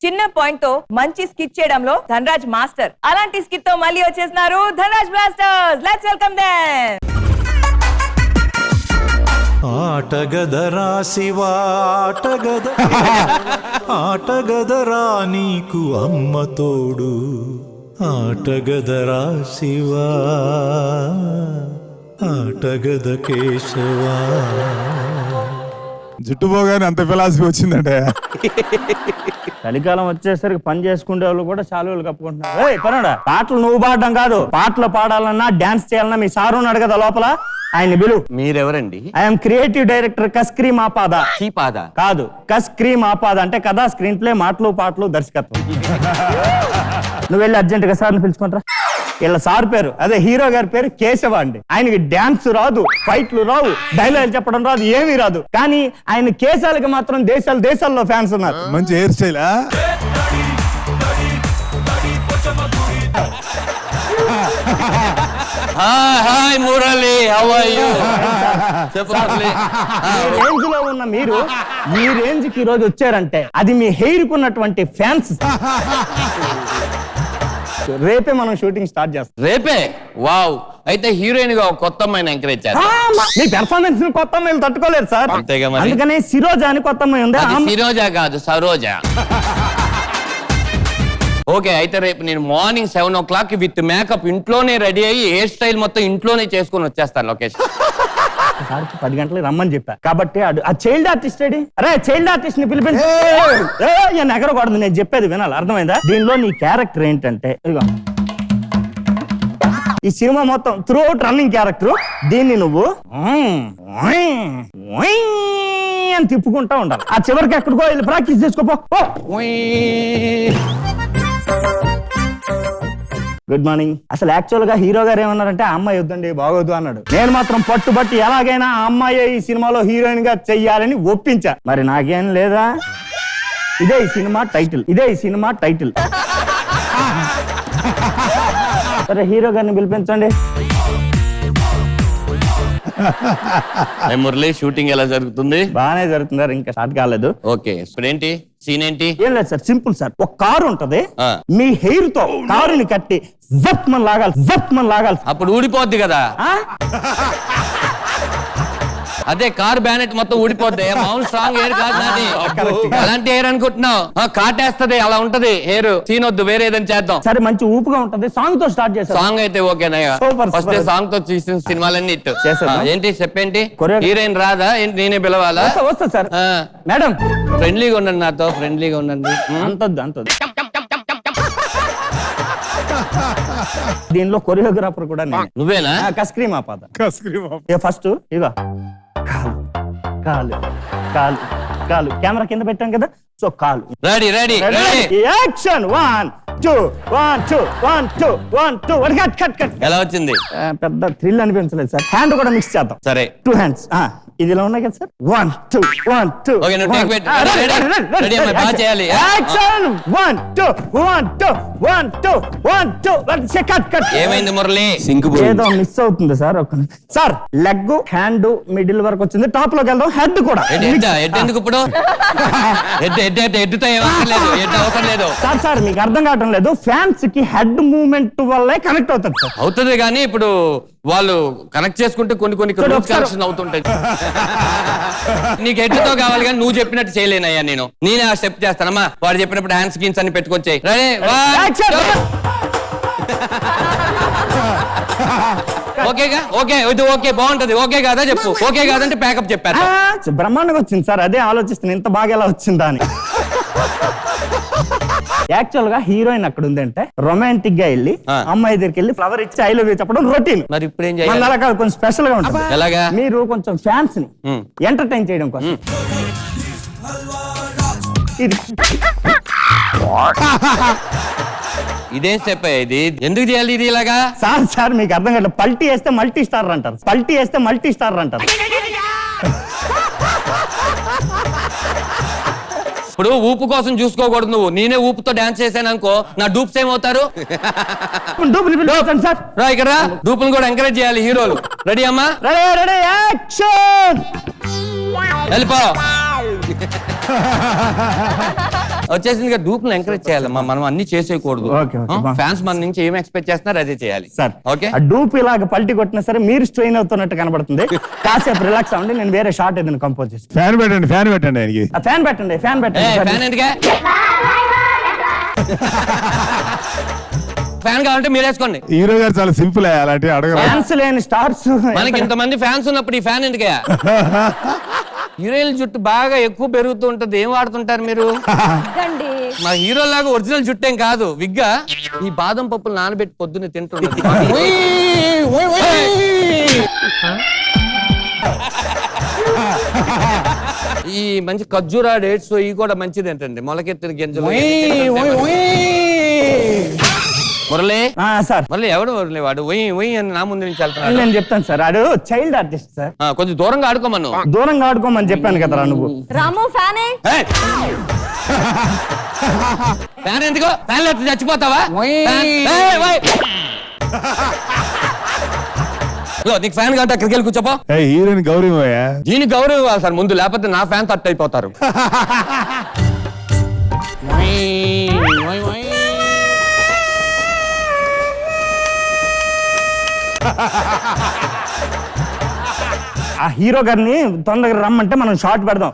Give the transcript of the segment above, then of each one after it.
చిన్న పాయింట్ తో మంచి స్కిట్ చేయడంలో ధనరాజ్ మాస్టర్. అలాంటి స్కిట్ తో మళ్ళీ వచ్చేస్తున్నారు Dhanraj blasters. Let's welcome them. ఆటగదరా శివా ఆటగదరా నీకు అమ్మ తోడు ఆటగదరా శివా ఆటగద కేశవా. జుట్టు పోగానే అంత ఫిలాసఫీ వచ్చిందంటే చలికాలం వచ్చేసరికి పని చేసుకునే వాళ్ళు కూడా శాలువలు కప్పుకుంటున్నారు. పనుడా పాటలు నువ్వు పాడడం కాదు, పాటలు పాడాలన్నా డాన్స్ చేయాలన్నా మీ సారు ఉన్నాడు కదా లోపల, ఆయన బిలు. మీరెవరండి? ఐఎమ్ క్రియేటివ్ డైరెక్టర్ కస్క్రీమ్ ఆపాద. కాదు, కస్క్రీమ్ ఆపాద అంటే కథా, స్క్రీన్ ప్లే, మాటలు పాటలు దర్శకత్వం. నువ్వు వెళ్ళి అర్జెంట్ గా సార్ని పిలుచుకుంటారా. వీళ్ళ సార్ పేరు, అదే హీరో గారి పేరు కేశవ అండి. ఆయనకి డాన్స్ రాదు, ఫైట్లు రావు, డైలాగ్ చెప్పడం రాదు, ఏమీ రాదు. కానీ ఆయన కేశాలకి మాత్రం దేశాల్లో ఫ్యాన్స్ ఉన్నారు. మంచి hair style. Hi Murali, how are you? చెప్పండి. ఈ రేంజ్ లో ఉన్న మీరు ఈ రేంజ్ కి ఈ రోజు వచ్చారంటే అది మీ హెయిర్ కు ఉన్నటువంటి ఫ్యాన్స్. రేపే మనం షూటింగ్ స్టార్ట్ చేస్తాం. రేపే? వావ్. అయితే హీరోయిన్ గా కొత్త అమ్మాయిని ఎంకరేజ్ చేస్తాం. మీ పెర్ఫార్మెన్స్ కొత్త అమ్మాయిలు తట్టుకోలేరు సార్. అంతేగా మరి. అందుకనే సిరోజా అని కొత్త అమ్మాయి ఉంది. సిరోజా కాదు, సరోజా. ఓకే, అయితే రేపు నేను మార్నింగ్ 7 o'clock విత్ మేకప్ ఇంట్లోనే రెడీ అయ్యి హెయిర్ స్టైల్ మొత్తం ఇంట్లోనే చేసుకుని వచ్చేస్తాను లొకేషన్. 10 గంటలకు రమ్మని చెప్పా కాబట్టి ఆ చైల్డ్ ఆర్టిస్ట్ రెడీ. అరే చైల్డ్ ఆర్టిస్ట్ ని పిలిపించి ఎగరకూడదు, నేను చెప్పేది వినాలి, అర్థమైందా? దీనిలో నీ క్యారెక్టర్ ఏంటంటే ఇదిగో ఈ సినిమా మొత్తం త్రూ అవుట్ రన్నింగ్ క్యారెక్టర్. దీన్ని నువ్వు అని తిప్పుకుంటా ఉండాలి. ఆ చివరికి ఎక్కడికో వెళ్ళి ప్రాక్టీస్ చేసుకోపో. Good morning. అసలు యాక్చువల్ గా హీరో గారు ఏమన్నారంటే ఆ అమ్మాయి వద్దండి బాగోదు అన్నాడు. నేను మాత్రం పట్టుబట్టి ఎలాగైనా ఆ అమ్మాయి ఈ సినిమాలో హీరోయిన్ గా చెయ్యాలని ఒప్పించా. మరి నాకేం లేదా? ఇదే ఈ సినిమా టైటిల్. సరే హీరో గారిని పిలిపించండి. మురళి, షూటింగ్ ఎలా జరుగుతుంది? బాగానే జరుగుతున్నారు, ఇంకా స్టార్ట్ కాలేదు. ఓకే, ఇప్పుడు ఏంటి సీన్ ఏంటి? ఏం లేదు సార్, సింపుల్ సార్. ఒక కారు ఉంటది, మీ హెయిర్ తో కారుని కట్టి జప్మన్ లాగాలి. అప్పుడు ఊడిపోద్ది కదా. అదే కార్ బ్యానెట్ మొత్తం ఊడిపోద్ది. మామూలు స్ట్రాంగ్ హెయిర్ కాదు నాది. అలాంటి హెయిర్ అనుకుంటున్నావు? కాటేస్తది, అలా ఉంటది హెయిర్. సీన్ వద్దు, వేరే ఏదైనా చేద్దాం. సరే మంచి ఊపుగా ఉంటది, సాంగ్ తో స్టార్ట్ చేస్తాం. సాంగ్ అయితే ఓకేనయ్యా. ఫస్ట్ సాంగ్ తో చూసిన సినిమాలన్నీ ఇట్టు. ఏంటి చెప్పేంటి? హీరోయిన్ రాదా? నేనే పిలవాలా? వస్తా సార్. మేడం ఫ్రెండ్లీగా ఉండండి, నాతో ఫ్రెండ్లీగా ఉండండి. అంతొద్దు. దీనిలో కొరియోగ్రాఫర్ కూడా నువ్వేనా? కస్క్రీమ్ ఆపాద. ఫస్ట్ ఇగో కాలు కెమెరా కింద పెట్టాం కదా, సో కాలు రెడీ. Action 1 2 1 2 1 2 1 2 cut. ఎలా వచ్చింది? పెద్ద థ్రిల్ అనిపించలేదు సార్. హ్యాండ్ కూడా మిక్స్ చేద్దాం. సరే, 2 hands. ఇది ఇలా ఉన్నాయి కదా సార్. 1 2 1 2. ఓకే, నువ్వు టేక్ పెట్టు. రెడీ అమ్మా, బాగా చేయాలి. Action 1 2 1 2 1 2 1 2 cut. ఏమైంది మురళి? ఏదో మిస్ అవుతుంది sir. Sir leg hand middle వరకు వచ్చింది, టాప్ లోకి వెళ్దాం. హెడ్ కూడా. హెడ్ ఎందుకు ఇప్పుడు? హెడ్తో అవసరం లేదు సార్. మీకు అర్థం కావటం లేదు. ఫ్యాన్స్ కి హెడ్ మూవ్మెంట్ వల్లే కనెక్ట్ అవుతుంది సార్. అవుతుంది కానీ ఇప్పుడు వాళ్ళు కనెక్ట్ చేసుకుంటే కొన్ని కనెక్షన్ అవుతుంటాయి. నీకు హెడ్తో కావాలి కానీ నువ్వు చెప్పినట్టు చేయలేనయ్యా. నేనే ఆ స్టెప్ చేస్తానమ్మా. వాడు చెప్పినప్పుడు హ్యాండ్స్ గిన్స్ అన్ని పెట్టుకొచ్చాయి. ఓకే బాగుంటది. ఓకే కాదా చెప్పు. ఓకే కాదంటే ప్యాకప్ చెప్పారు. బ్రహ్మాండంగా వచ్చింది సార్. అదే ఆలోచిస్తాను ఇంత బాగా ఎలా వచ్చిందా అని. యాక్చువల్ గా హీరోయిన్ అక్కడ ఉందంటే రొమాంటిక్ గా వెళ్ళి అమ్మాయి దగ్గరికి వెళ్ళి ఫ్లవర్ ఇచ్చి ఐ లవ్ యూ చెప్పడం రొటీన్. మరి ఇప్పుడు ఏం చేయాలి? అలా కాదు, కొంచెం స్పెషల్ గా ఉంటుంది. ఎలాగా? మీరు కొంచెం ఫ్యాన్స్ ని ఎంటర్టైన్ చేయడం కోసం ఇదేం స్టెప్? ఇది ఎందుకు చేయాలి ఇది ఇలాగా? సార్ మీకు అర్థం కాదు. పల్టీ వేస్తే మల్టీ స్టార్ అంటారు. ఇప్పుడు ఊపు కోసం చూసుకోకూడదు నువ్వు. నేనే ఊపుతో డాన్స్ చేశాను అనుకో, నా డూప్స్ ఏమవుతారు? ఇక్కడ డూపులు కూడా ఎంకరేజ్ చేయాలి హీరోలు. రెడీ అమ్మా? Ready action. వెళ్ళిపో. వచ్చేసింది డూప్లు ఎంకరేజ్ చేయాలమ్మా, మనం అన్ని చేసేయకూడదు. ఓకే, ఓకే, బా. ఫ్యాన్స్ మన నుంచి ఏం ఎక్స్పెక్ట్ చేస్తున్నారు అదే చేయాలి సార్ ఓకే. ఆ డూప్ ఇలాగ పల్టీ కొట్టినా సరే మీరు స్ట్రెయిన్ అవుతున్నట్టు కనబడుతుంది. కాసేపు రిలాక్స్ అవ్వండి, నేను వేరే షార్ట్ ఏదైనా కంపోజ్ చేస్తాను. ఫ్యాన్ పెట్టండి ఆయనకి. ఆ ఫ్యాన్ పెట్టండి, ఫ్యాన్ పెట్టండి సార్. ఫ్యాన్ ఎందుకే? ఫ్యాన్ కావాలంటే మీరు వేసుకోండి. హీరో గారు చాలా సింపుల్ అలాంటివి అడగరు. ఫ్యాన్స్ లేని స్టార్స్ మనకి ఇంతమంది ఫ్యాన్స్ ఉన్నప్పుడు ఈ ఫ్యాన్ ఎందుకే? హీరోయిన్ జుట్టు బాగా ఎక్కువ పెరుగుతూ ఉంటది, ఏం వాడుతుంటారు మీరు? మా హీరో లాగా ఒరిజినల్ జుట్టేం కాదు, విగ్గా ఈ బాదం పప్పులు నానబెట్టి పొద్దున్నే తింటుంటది. ఈ మంచి ఖర్జూరా డేట్స్ ఇవి కూడా మంచిది ఏంటండి, మొలకెత్తిన గింజలు. మురళి సార్ మురళి ఎవడు మురళి? వాడు ఒయ్యి అని నా ముందు నుంచి వెళ్తున్నాడు. నేను చెప్తాను సార్, ఆడు చైల్డ్ ఆర్టిస్ట్ సార్. కొంచెం దూరంగా ఆడుకోమను. దూరంగా ఆడుకోమని చెప్పాను కదరా నువ్వు. రాము ఫ్యానే ఫ్యాన్ ఎందుకో? ఫ్యాన్ లేకపోతే చచ్చిపోతావా? నీకు ఫ్యాన్ కాబట్టి అక్కడికి వెళ్ళి కూర్చోపో. హీరోయిన్ గౌరవయ్యా. దీనికి గౌరవం ఇవ్వాలి సార్ ముందు, లేకపోతే నా ఫ్యాన్ తట్టు అయిపోతారు. ఆ హీరో గారిని తొందరగా రమ్మంటే మనం షార్ట్ పెడదాం.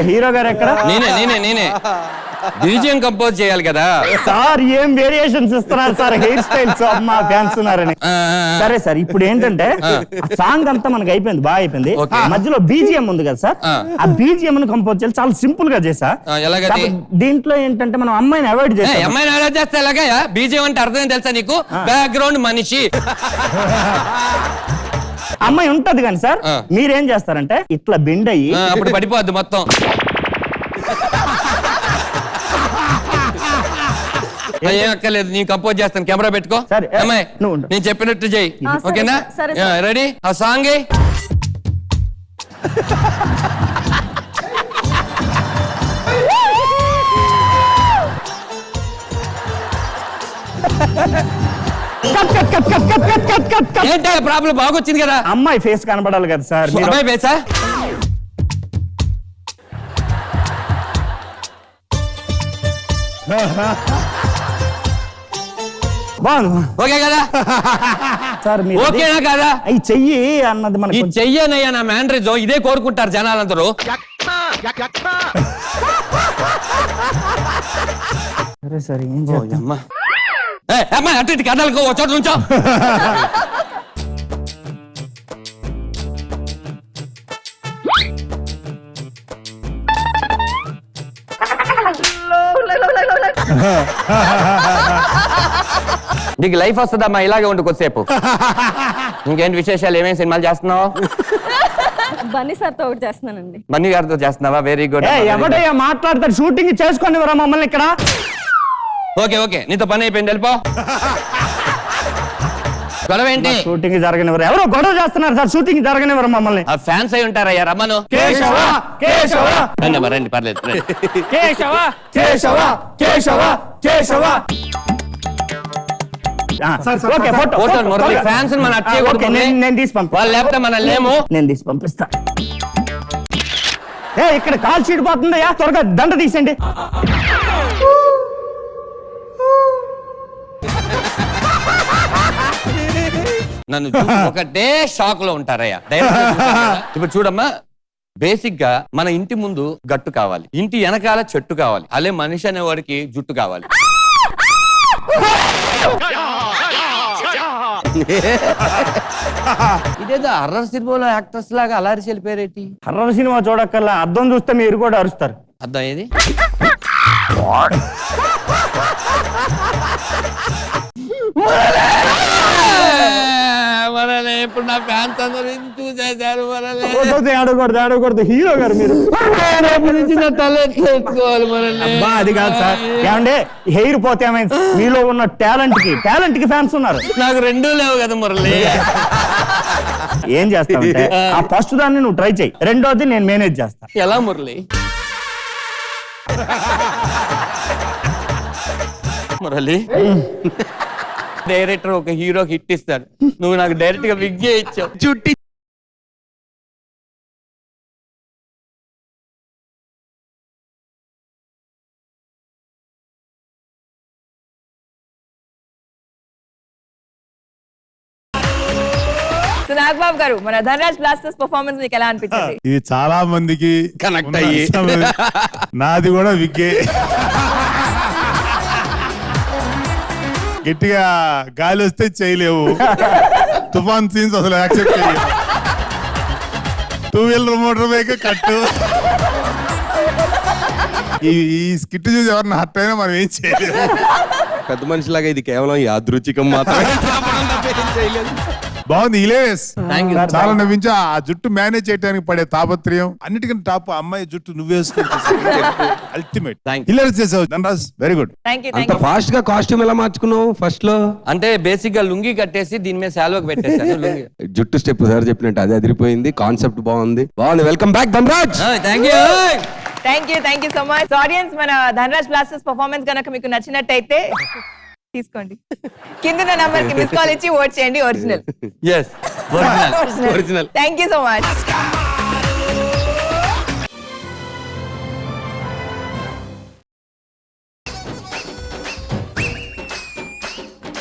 హీరో గారు ఎక్కడ? నేనే బీజిఎం కంపోజ్ చేయాలి కదా సార్. ఏం వేరియేషన్స్ ఇస్తున్నారు సార్, హెయిర్ స్టైల్స్ అమ్మా ఫ్యాన్స్ ఉన్నారని. సరే సార్, ఇప్పుడు ఏంటంటే సాంగ్ అంతా మనకి అయిపోయింది, బాగా అయిపోయింది. మధ్యలో బీజిఎం ఉంది కదా సార్, ఆ బీజిఎం ని కంపోజ్ చేయాలి. చాలా సింపుల్ గా చేసా. దీంట్లో ఏంటంటే మనం అమ్మాయిని అవాయిడ్ చేస్తాం. అమ్మాయిని అవాయిడ్ చేస్తే ఎలాగా? బీజిఎం అంటే అర్థం తెలుసా నీకు? బ్యాక్గ్రౌండ్ మనిషి. అమ్మాయి ఉంటది కానీ సార్, మీరేం చేస్తారంటే ఇట్లా బెండ్ అయ్యి అప్పుడు పడిపోద్ది మొత్తం. ఏం అక్కర్లేదు, నేను కంపోజ్ చేస్తాను. కెమెరా పెట్టుకో. సరే, అమ్మాయి నువ్వు ఉండు. నేను చెప్పినట్టు చెయ్యి, సరే, ఓకేనా? సరే, రెడీ? ఆ సాంగ్ ఏంటో ప్రాబ్లం బాగొచ్చింది కదా. అమ్మాయి ఫేస్ కనబడాలి కదా సార్. మీరు- అమ్మాయి ఫేసా? బాగుంది ఓకే కదా సార్. మీరు ఓకేనా కదా? ఈ చెయ్యి అన్నది ఈ మనకి చెయ్యనయ్యా నా మేనరేజో, ఇదే కోరుకుంటారు జనాలందరూ. సరే సరే, ఏం చేద్దాం? అమ్మా అటు ఇటు కదలకు, ఒక చోట నుంచో. నీకు లైఫ్ వస్తుందమ్మా, ఇలాగే ఉండు కొద్దిసేపు. ఇంకేంటి విశేషాలు? ఏమేమి సినిమాలు చేస్తున్నావు? బన్నీ సార్ తో ఒకటి చేస్తున్నానండి. బన్నీ గారితో చేస్తున్నావా? Very good. ఎవడయ్యా మాట్లాడతాడు? షూటింగ్ చేసుకొని వరా మమ్మల్ని ఇక్కడ. ఓకే నీతో పని అయిపోయింది, వెళ్ళిపో. గొడవ ఏంటి? షూటింగ్ జరగనివ్వరు. ఎవరో గొడవ చేస్తున్నారు సార్, షూటింగ్ జరగనివ్వరు మమ్మల్ని. ఆ ఫ్యాన్స్ అయి ఉంటారయ్యా, రమ్మను. కేశవ కేశవ రండి అమ్మా, రండి, పర్లేదు రండి. Keshava Keshava Keshava Keshava. Okay, photo photo Murali, fans ని మనం అట్టే ఓకే, నేను తీసి పంపిస్తా. వాళ్ళు లేకపోతే మనం లేము. నేను తీసి పంపిస్తా. ఇక్కడ కాల్ షీట్ పోతుందయ్యా, త్వరగా దండ తీసేయండి. నన్ను ఒకటే షాక్ లో ఉంటారయ్యా. ఇప్పుడు చూడమ్మా, బేసిక్ గా మన ఇంటి ముందు గట్టు కావాలి, ఇంటి వెనకాల చెట్టు కావాలి, అలే మనిషి అనేవాడికి జుట్టు కావాలి. ఇదేదో హర్రర్ సినిమాలో యాక్టర్స్ లాగా అలరిసి వెళ్ళిపోయారేంటి? హర్రర్ సినిమా చూడక్కర్లా, అర్థం చూస్తే మీరు కూడా అరుస్తారు. అర్థం ఏది? ఇప్పుడు నా ఫ్యాన్స్ అందరూ చూసేశారు. ఆడకూడదు హీరో గారు మీరు. అబ్బా, అది కాదు సార్. ఏమంటే హెయిర్ పోతే ఏమైంది? మీలో ఉన్న టాలెంట్ కి ఫ్యాన్స్ ఉన్నారు. నాకు రెండూ లేవు కదా మురళి. ఏం చేస్తావంటే ఆ ఫస్ట్ దాన్ని నువ్వు ట్రై చేయి, రెండోది నేను మేనేజ్ చేస్తా. ఎలా మురళి? మురళి డైరెక్టర్ ఒక హీరోకి హిట్ ఇస్తాడు, నువ్వు నాకు డైరెక్ట్ గా విగ్ ఇచ్చావు. నాగబాబు గారు మన ధనరాజ్ బ్లాస్టర్స్ పర్ఫార్మెన్స్ మీకు ఎలా అనిపించింది? ఇది చాలా మందికి Connect ఉన్న అయ్యి. విషయం. నాది కూడా విగ్గే. గట్టిగా గాలి వస్తే చేయలేవు, తుఫాన్ సీన్స్ అసలు యాక్సెప్ట్ చేయలేవు, 2 వీలర్ మోటార్ బైక్ కట్టు. ఈ స్కిట్ చూసి ఎవరిని హర్ట్ అయినా మనం ఏం చేయలేదు. పెద్ద మనిషిలాగా ఇది కేవలం యాదృచ్ఛికం మాత్రమే. బాగుంది ఇలేస్, Thank you. చాలా నవ్వించా. ఆ జుట్టు మేనేజ్ చేయడానికి పడే తాపత్రయం, అన్నిటికంటే టాప్ అమ్మాయి జుట్టు నువ్వేసుకుంటే అల్టిమేట్. Thank you. హిలేరియస్ చేసావు Dhanraj, very good. Thank you అంత ఫాస్ట్ గా కాస్ట్యూమ్ ఎలా మార్చుకున్నావు ఫస్ట్ లో? అంటే బేసిక్ గా లుంగి కట్టేసి దీని మీద శాల్వాకి పెట్టేసాను లుంగి. జుట్టు స్టెప్ సార్ చెప్పినట్టు అది అదిరిపోయింది, కాన్సెప్ట్ బాగుంది. Welcome back Dhanraj. Thank you. Thank you so much. Audience, మన ధనరాజ్ బ్లాస్టర్స్ పర్ఫార్మెన్స్ కనుక మీకు నచ్చినట్టయితే తీసుకోండి, కింద నంబర్ కి మిస్ కాల్ ఇచ్చి ఓట్ చేయండి. Original yes original original. Thank you so much.